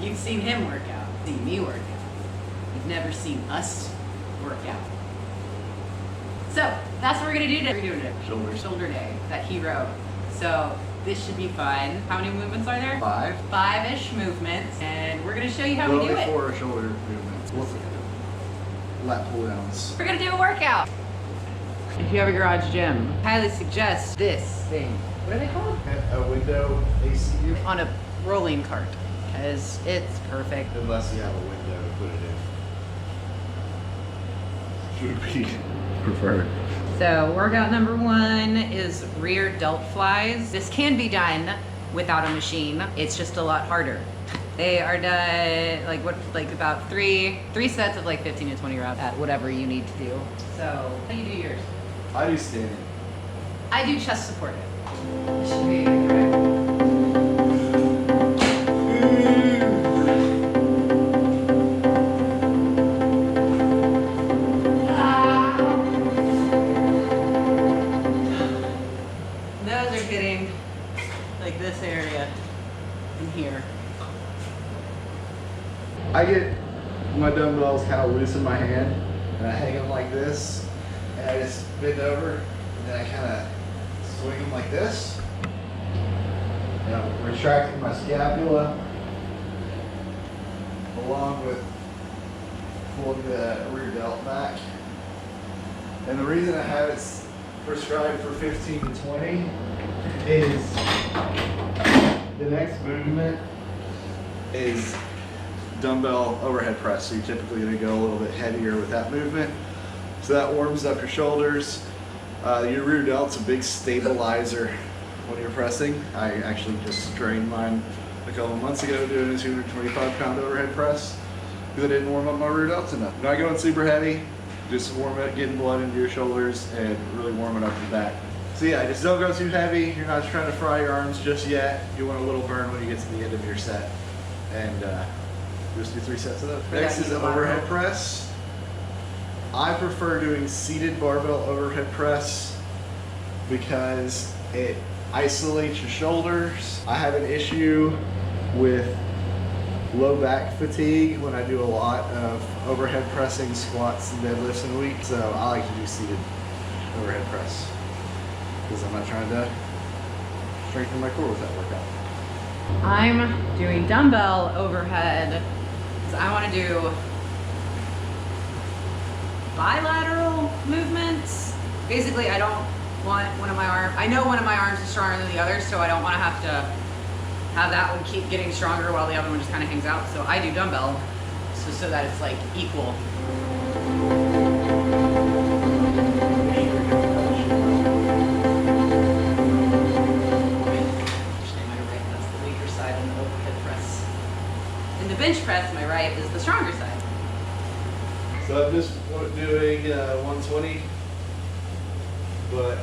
You've seen him work out, seen me work out. You've never seen us work out. So that's what we're gonna do today. We're doing a shoulder day that he wrote. So this should be fun. How many movements are there? 5. 5-ish movements, and we're gonna show you how we do it. 4 shoulder movements. Lat pull downs. We're gonna do a workout. If you have a garage gym, I highly suggest this thing. What are they called? A window AC. On a rolling cart, because it's perfect. Unless you have a window to put it in. Would be preferred. So workout number 1 is rear delt flies. This can be done without a machine. It's just a lot harder. They are done like about three sets of like 15 to 20 reps at whatever you need to do. So how do you do yours? I do standing. I do chest supported. This should be correct. Those are hitting like this area in here. I get my dumbbells kind of loose in my hand, and I hang them like this, and I just bend over, and then I kind of swing them like this, and I'm retracting my scapula, along with pulling the rear delt back. And the reason I have it prescribed for 15 to 20 is the next movement is dumbbell overhead press. So you're typically going to go a little bit heavier with that movement. So that warms up your shoulders. Your rear delt's a big stabilizer when you're pressing. I actually just trained mine a couple of months ago doing a 225-pound overhead press because I didn't warm up my rear delts enough. Not going super heavy, just warm it, getting blood into your shoulders and really warming up your back. So yeah, just don't go too heavy. You're not trying to fry your arms just yet. You want a little burn when you get to the end of your set. And just do 3 sets of those. Next is the overhead press. I prefer doing seated barbell overhead press because it isolates your shoulders. I have an issue with low back fatigue when I do a lot of overhead pressing, squats, and deadlifts in a week. So I like to do seated overhead press because I'm not trying to strengthen my core with that workout. I'm doing dumbbell overhead because I want to do bilateral movements. Basically, I don't want one of my arms, I know one of my arms is stronger than the other, so I don't want to have that one keep getting stronger while the other one just kind of hangs out. So I do dumbbell so that it's like equal. And the bench press, my right, is the stronger side. So I'm just doing 120, but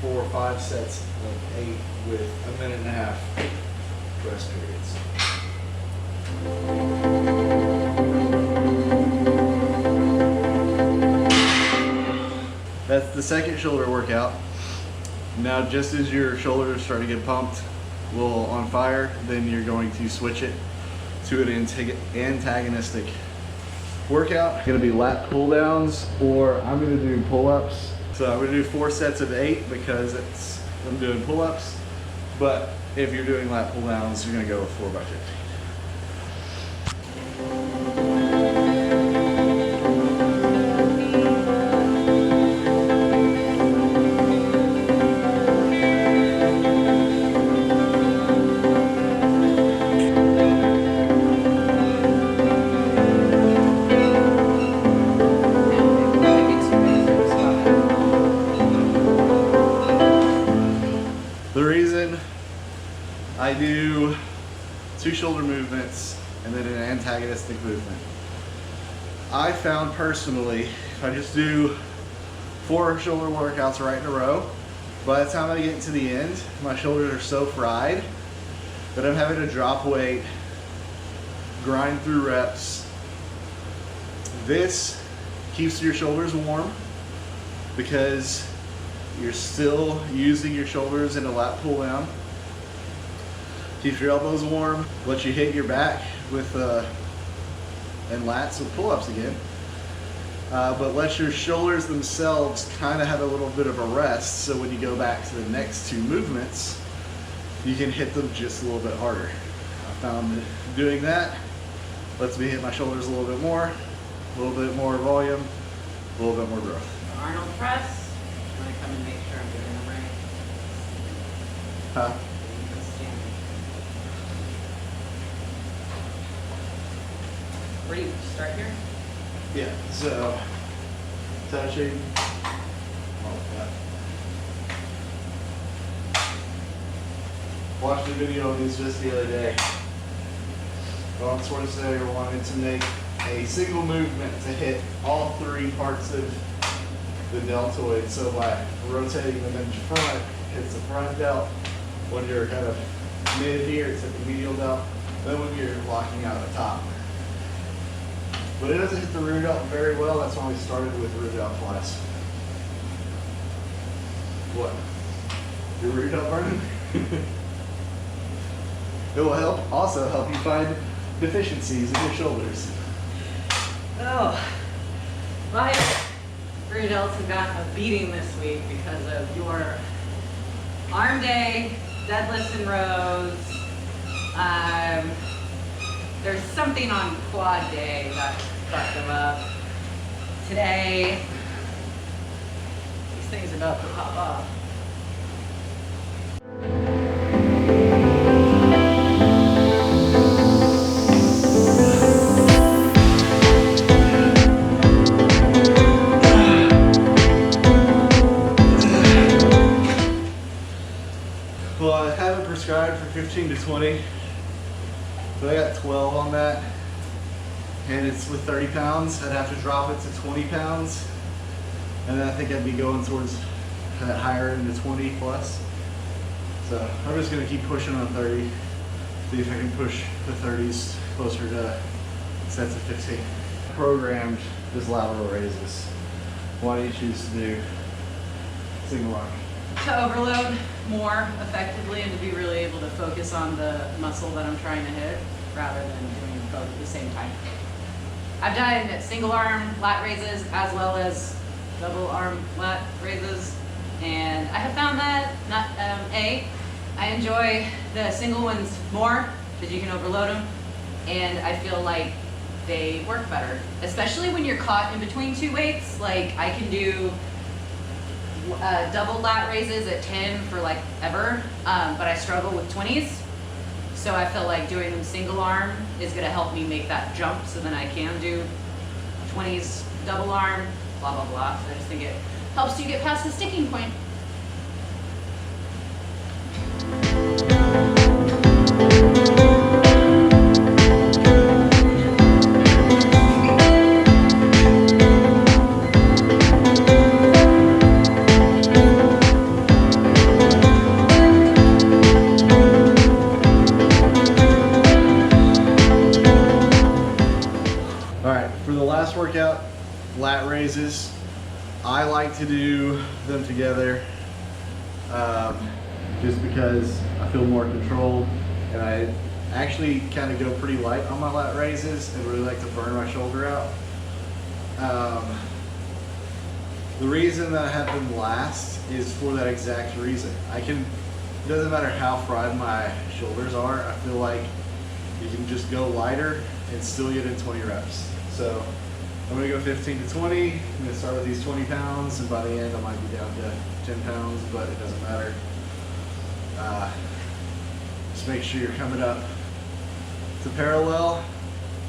4 or 5 sets of 8 with a minute and a half rest periods. That's the second shoulder workout. Now, just as your shoulders start to get pumped, on fire, then you're going to switch it to an antagonistic workout. It's going to be lat pull downs, or I'm going to do pull-ups. So I'm going to do 4 sets of 8 because I'm doing pull-ups. But if you're doing lat pull downs, you're going to go with 4 by 50. The reason I do 2 shoulder movements and then an antagonistic movement, I found personally, if I just do 4 shoulder workouts right in a row, by the time I get to the end, my shoulders are so fried that I'm having to drop weight, grind through reps. This keeps your shoulders warm because you're still using your shoulders in a lat pull down. Keep your elbows warm. Let you hit your back with and lats with pull-ups again. But let your shoulders themselves kind of have a little bit of a rest, so when you go back to the next two movements, you can hit them just a little bit harder. I found that doing that lets me hit my shoulders a little bit more volume, a little bit more growth. Arnold press. I'm gonna come and make sure I'm doing them right. Huh? Where do you start here? Yeah, so touching, all of that. Watched a video on these just the other day. Arnold Schwarzenegger wanted to make a single movement to hit all three parts of the deltoid. So by rotating them in front, hits the front delt. When you're kind of mid here, it's at the medial delt. Then when you're locking out at the top. But it doesn't hit the rear delt very well. That's why we started with rear delt flies. What? Your rear delt burning? It will also help you find deficiencies in your shoulders. Oh, my rear delts have gotten a beating this week because of your arm day, deadlifts and rows. There's something on quad day that fucked them up. Today, these things are about to pop off. Well, I have it prescribed for 15 to 20. But I got 12 on that, and it's with 30 pounds. I'd have to drop it to 20 pounds, and then I think I'd be going towards that higher end of 20 plus. So I'm just gonna keep pushing on 30, see if I can push the 30s closer to sets of 15. Programmed is lateral raises. Why do you choose to do single arm? To overload more effectively and to be really able to focus on the muscle that I'm trying to hit rather than doing both at the same time. I've done single arm lat raises as well as double arm lat raises, and I have found that I enjoy the single ones more because you can overload them, and I feel like they work better, especially when you're caught in between two weights. Like I can do double lat raises at 10 for like ever, but I struggle with 20s. So I feel like doing them single arm is gonna help me make that jump so then I can do 20s double arm, blah, blah, blah. So I just think it helps you get past the sticking point. Workout, lat raises. I like to do them together just because I feel more controlled, and I actually kind of go pretty light on my lat raises and really like to burn my shoulder out. The reason that I have them last is for that exact reason. It doesn't matter how fried my shoulders are, I feel like you can just go lighter and still get in 20 reps. So I'm gonna go 15 to 20. I'm gonna start with these 20 pounds, and by the end I might be down to 10 pounds, but it doesn't matter. Just make sure you're coming up to parallel.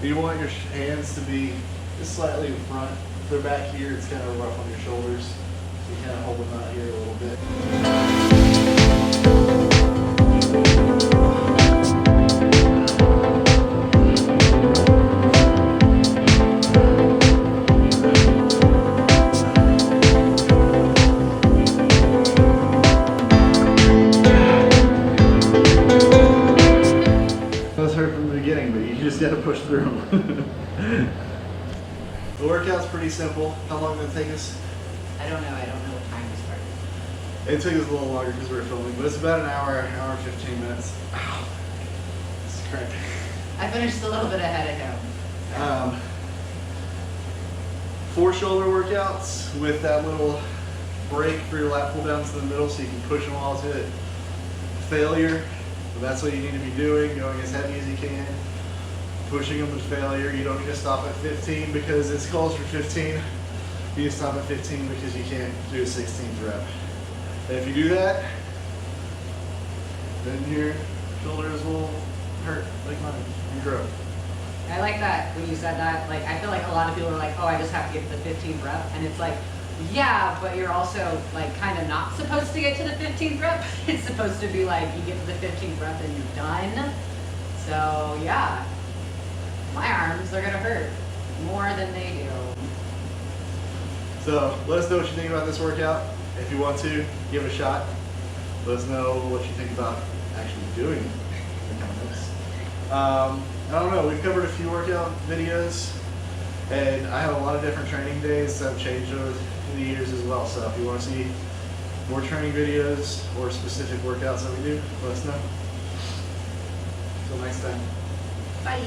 You want your hands to be just slightly in front. If they're back here, it's kind of rough on your shoulders. So you kind of hold them out here a little bit. Got to push through them. The workout's pretty simple. How long did it take us? I don't know what time we started. It took us a little longer because we were filming, but it's about an hour and 15 minutes. Ow. Right. I finished a little bit ahead of him. 4 shoulder workouts with that little break for your lat pull downs in the middle so you can push them all to failure. So that's what you need to be doing, going as heavy as you can, pushing them to failure. You don't need to stop at 15 because this calls for 15. You need to stop at 15 because you can't do a 16th rep. And if you do that, then your shoulders will hurt like mine and grow. I like that when you said that. Like, I feel like a lot of people are like, oh, I just have to get to the 15th rep. And it's like, yeah, but you're also like kind of not supposed to get to the 15th rep. It's supposed to be like you get to the 15th rep and you're done. So yeah, my arms are gonna hurt more than they do. So let us know what you think about this workout. If you want to, give it a shot. Let us know what you think about actually doing it in the comments. I don't know, we've covered a few workout videos, and I have a lot of different training days that have changed over the years as well. So if you want to see more training videos or specific workouts that we do, let us know. Until next time. Bye.